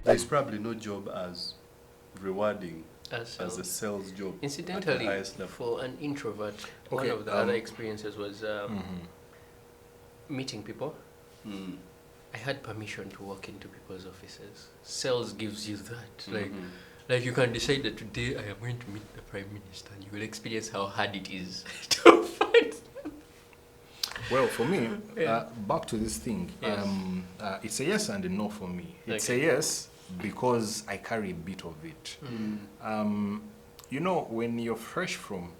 There's probably no job as rewarding As as a sales job. at the incidentally, highest level. for an introvert, one Okay, of the other experiences was meeting people. Mm. I had permission to walk into people's offices. Sales gives you that. Mhm. Like you can decide that today I am going to meet the Prime Minister. You will experience how hard it is to find. Well, for me, Yeah. back to this thing, Yes. it's a yes and a no for me. It's Okay. a yes because I carry a bit of it. You know, when you're fresh from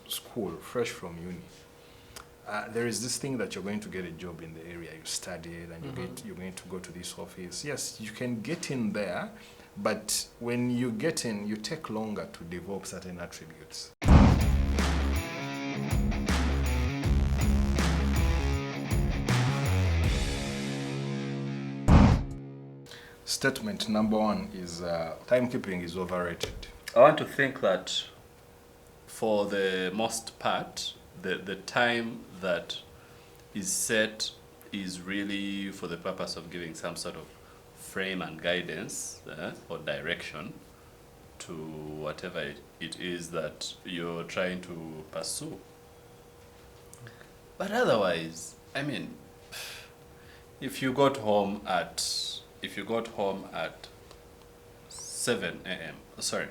school, fresh from uni, there is this thing that you're going to get a job in the area you studied and you're going to go to this office. Yes, you can get in there, but when you get in, you take longer to develop certain attributes. Statement number one is timekeeping is overrated. I want to think that for the most part, the time that is set is really for the purpose of giving some sort of frame and guidance or direction to whatever it is that you're trying to pursue. But otherwise, I mean, if you got home at 7 a.m. Sorry,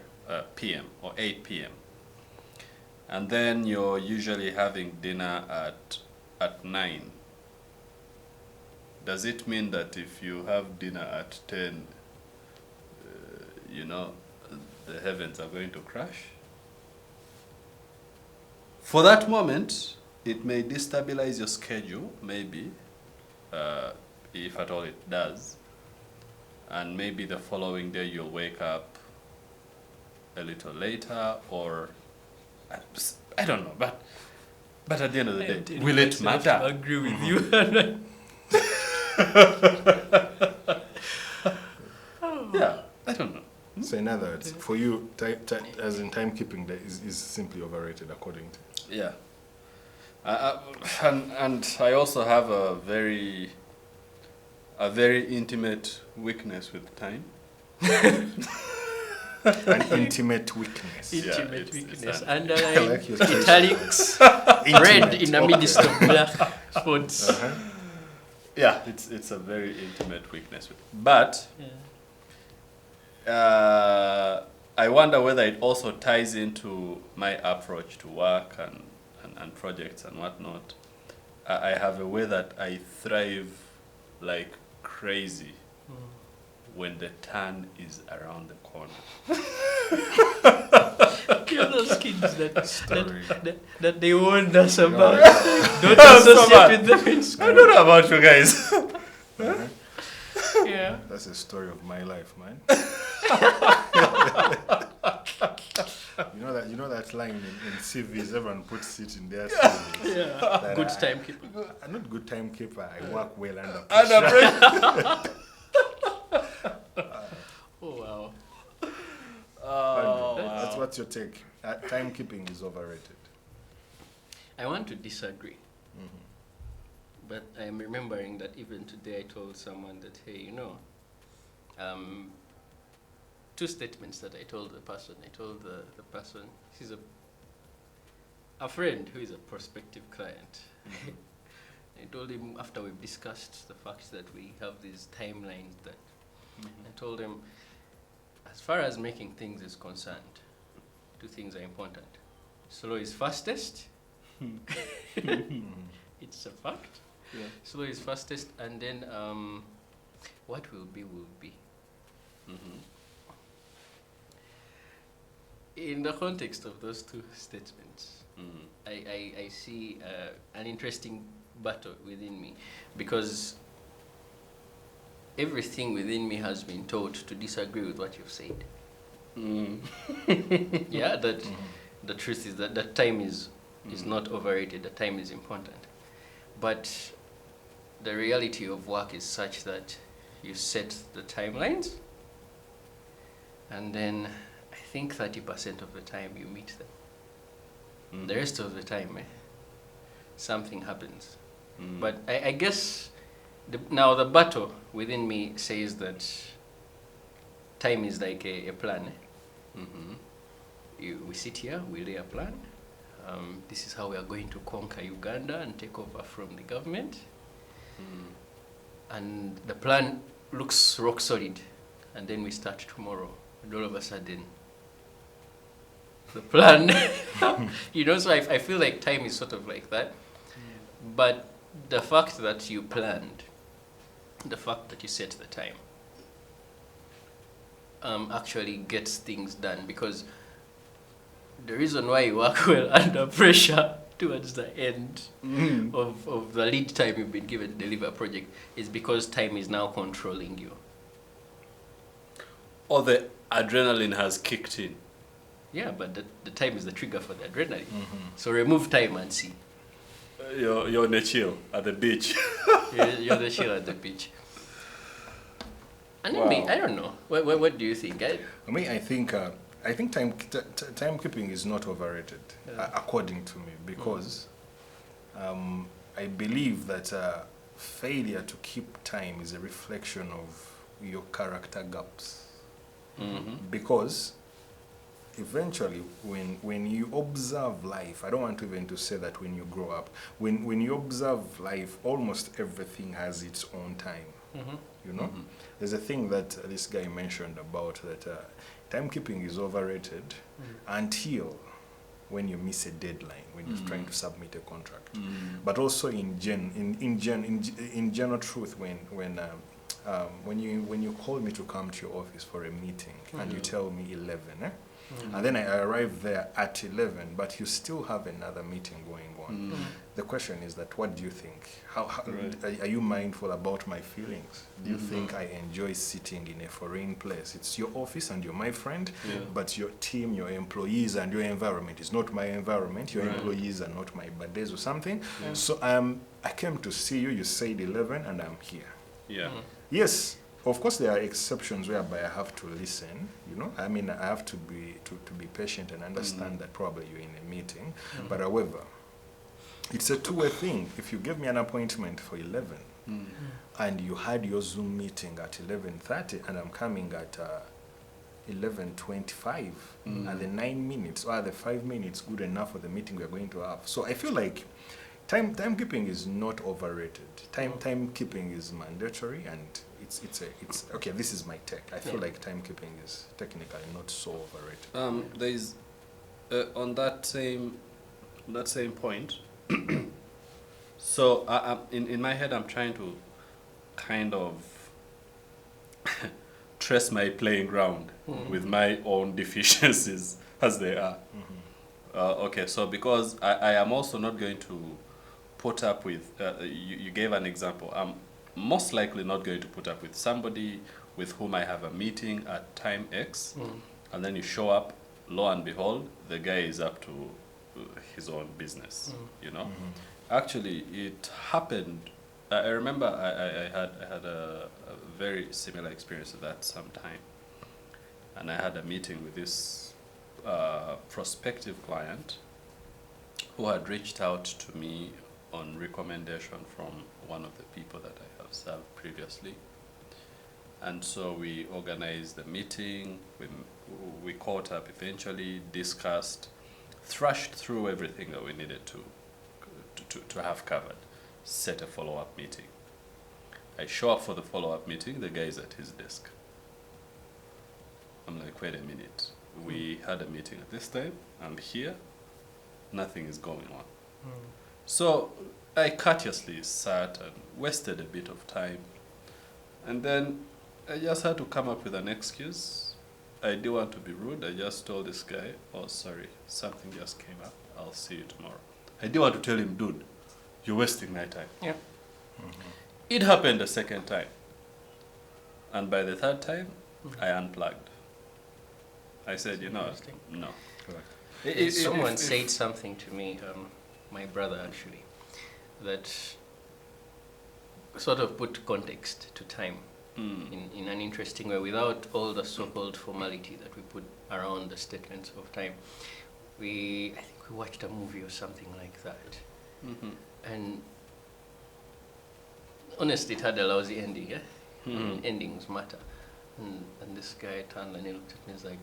p.m. or 8 p.m. and then you're usually having dinner at 9. Does it mean that if you have dinner at 10, the heavens are going to crash? For that moment, it may destabilize your schedule, maybe, if at all it does. And maybe the following day you'll wake up a little later, or I don't know, but at the end of the day, will it matter? I agree with you. Yeah, I don't know. So in other words, for you, as in timekeeping, that is simply overrated according to. Yeah. And I also have a very intimate weakness with time. An intimate weakness. Intimate it's weakness. an- I Underline like your choice. italics, red Intimate, in the okay. midst of black spots. Uh-huh. Yeah, it's a very intimate weakness. But Yeah. I wonder whether it also ties into my approach to work and projects and whatnot. I have a way that I thrive like crazy when the turn is around the corner. You're those kids Story. that they warned us about. No. Don't That's so associate bad. with them in I school. don't know about you guys. Uh-huh. Yeah. That's the story of my life, man. You know that line in CVs, everyone puts it in their CVs. Yeah. That Good I- timekeeper. I'm not good timekeeper. I work well under Under pressure. pressure. Oh wow. Oh, That's what's your take. Timekeeping is overrated. I want to disagree. But I'm remembering that even today I told someone that, hey, two statements that I told the person. I told the person, she's a friend who is a prospective client. I told him after we've discussed the fact that we have these timelines that I told him, as far as making things is concerned, two things are important. Slow is fastest. It's a fact. Yeah. Slow is fastest, and then what will be will be. In the context of those two statements, I see an interesting battle within me, because everything within me has been taught to disagree with what you've said. Yeah, that the truth is that time is not overrated. The time is important, but the reality of work is such that you set the timelines, and then I think 30% of the time you meet them. The rest of the time, something happens. But I guess now the battle within me says that time is like a plan. We sit here, we lay a plan. This is how we are going to conquer Uganda and take over from the government. And the plan looks rock solid. And then we start tomorrow. And all of a sudden, the plan, so I feel like time is sort of like that. But the fact that you planned, the fact that you set the time, actually gets things done, because the reason why you work well under pressure towards the end of the lead time you've been given to deliver a project is because time is now controlling you. Or the adrenaline has kicked in. Yeah, but the time is the trigger for the adrenaline. So remove time and see. You're on a chill at the beach. You're the chill at the beach. And Wow. I don't know. What do you think? I think timekeeping is not overrated, according to me, because I believe that failure to keep time is a reflection of your character gaps. Because eventually, when you observe life, I don't want even to say that when you grow up, when you observe life, almost everything has its own time. There's a thing that this guy mentioned about that timekeeping is overrated until when you miss a deadline, when you're trying to submit a contract. But also in general truth, when you call me to come to your office for a meeting and you tell me 11, and then I arrive there at 11, but you still have another meeting going on. The question is that, what do you think? How are you mindful about my feelings? Do you think I enjoy sitting in a foreign place? It's your office and you're my friend, but your team, your employees, and your environment is not my environment. Your employees are not my buddies or something. So I came to see you. You said 11, and I'm here. Yes, of course there are exceptions whereby I have to listen. I have to be patient and understand that probably you're in a meeting. But however, it's a two-way thing. If you give me an appointment for 11 and you had your Zoom meeting at 11:30 and I'm coming at 11:25, are the 9 minutes or are the 5 minutes good enough for the meeting we're going to have? So I feel like timekeeping is not overrated. Timekeeping is mandatory, and it's okay. This is my take. I feel like timekeeping is technically not so overrated. There is on that same point. So in my head, I'm trying to kind of trace my playing ground with my own deficiencies as they are. Okay, so because I am also not going to put up with, you gave an example, I'm most likely not going to put up with somebody with whom I have a meeting at time X, and then you show up, lo and behold, the guy is up to his own business, Actually, it happened, I remember I had a very similar experience of that sometime, and I had a meeting with this prospective client who had reached out to me on recommendation from one of the people that I have served previously. And so we organized the meeting, we caught up eventually, discussed, thrashed through everything that we needed to have covered, set a follow-up meeting. I show up for the follow-up meeting, the guy is at his desk. I'm like, wait a minute, we had a meeting at this time, I'm here, nothing is going on. So I courteously sat and wasted a bit of time. And then I just had to come up with an excuse. I didn't want to be rude. I just told this guy, oh, sorry, something just came up. I'll see you tomorrow. I didn't want to tell him, dude, you're wasting my time. Yeah. It happened a second time. And by the third time, I unplugged. I said, no. Someone said something to me, my brother actually, that sort of put context to time in an interesting way, without all the so-called formality that we put around the statements of time. I think we watched a movie or something like that, and honestly, it had a lousy ending. Endings matter. And this guy turned and he looked at me, he's like,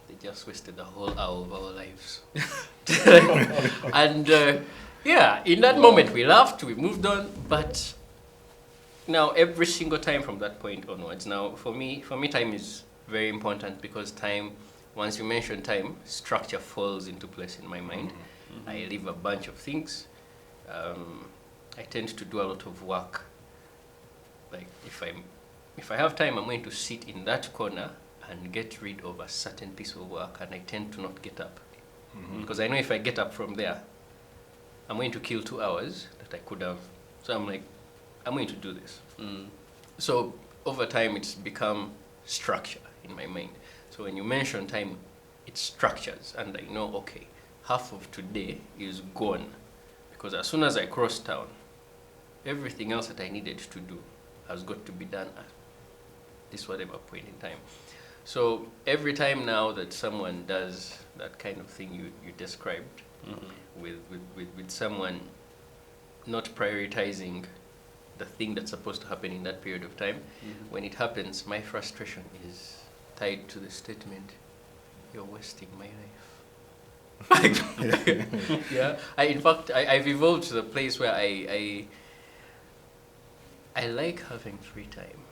they just wasted the whole hour of our lives. And yeah, in that moment we laughed, we moved on, but now every single time from that point onwards, now for me time is very important, because time, once you mention time, structure falls into place in my mind. I leave a bunch of things. I tend to do a lot of work. Like if I have time, I'm going to sit in that corner and get rid of a certain piece of work, and I tend to not get up. Because I know if I get up from there, I'm going to kill 2 hours that I could have. So I'm like, I'm going to do this. So over time, it's become structure in my mind. So when you mention time, it structures, and I know, okay, half of today is gone, because as soon as I cross town, everything else that I needed to do has got to be done at this whatever point in time. So every time now that someone does that kind of thing you described, with someone not prioritizing the thing that's supposed to happen in that period of time, when it happens, my frustration is tied to the statement, "You're wasting my life." Yeah. In fact, I've evolved to the place where I like having free time,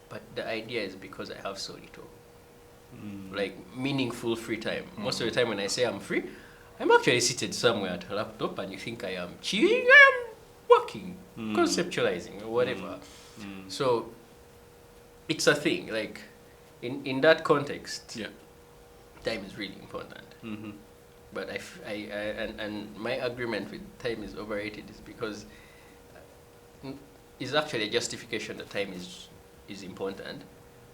but the idea is because I have so little, like meaningful free time. Most of the time when I say I'm free, I'm actually seated somewhere at a laptop, and you think I am chilling, I am working, conceptualizing, or whatever. So it's a thing, like in that context, time is really important. But and my agreement with time is overrated is because is actually a justification that time is important,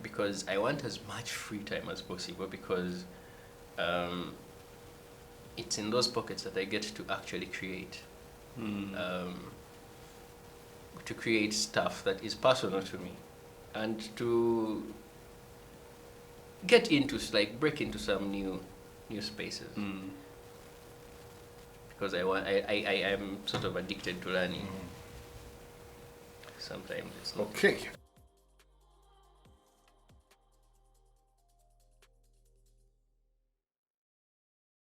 because I want as much free time as possible, because it's in those pockets that I get to actually create. To create stuff that is personal to me, and to get into, like, break into some new spaces. Because I am sort of addicted to learning. Sometimes it's not. Okay.